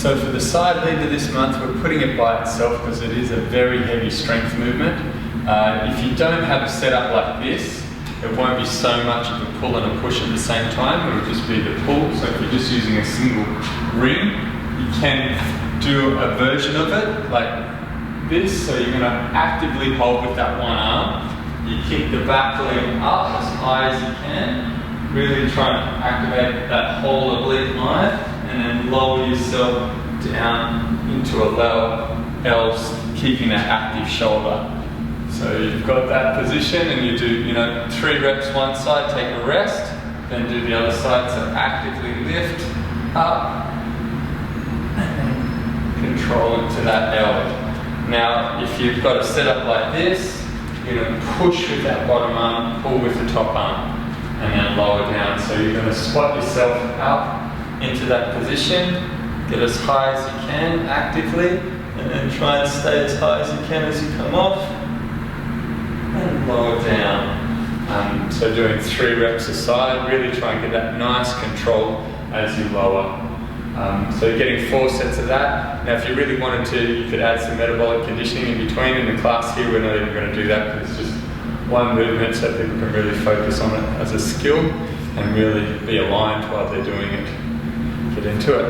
So for the side lever this month, we're putting it by itself because it is a very heavy strength movement. If you don't have a setup like this, it won't be so much of a pull and a push at the same time. It will just be the pull. So if you're just using a single ring, you can do a version of it like this. So you're going to actively hold with that one arm. You kick the back leg up as high as you can. Really try and activate that whole oblique line, and then lower yourself down into a lower L, keeping that active shoulder. So you've got that position, and you do, 3 reps one side, take a rest, then do the other side. So actively lift up, and then control into that L. Now, if you've got a setup like this, you're going to push with that bottom arm, pull with the top arm, and then lower down. So you're going to squat yourself up into that position, get as high as you can actively, and then try and stay as high as you can as you come off, and lower down. So doing 3 reps a side, really try and get that nice control as you lower. So you're getting 4 sets of that. Now if you really wanted to, you could add some metabolic conditioning in between. In the class here, we're not even going to do that because it's just one movement, so people can really focus on it as a skill and really be aligned while they're doing it. Get into it.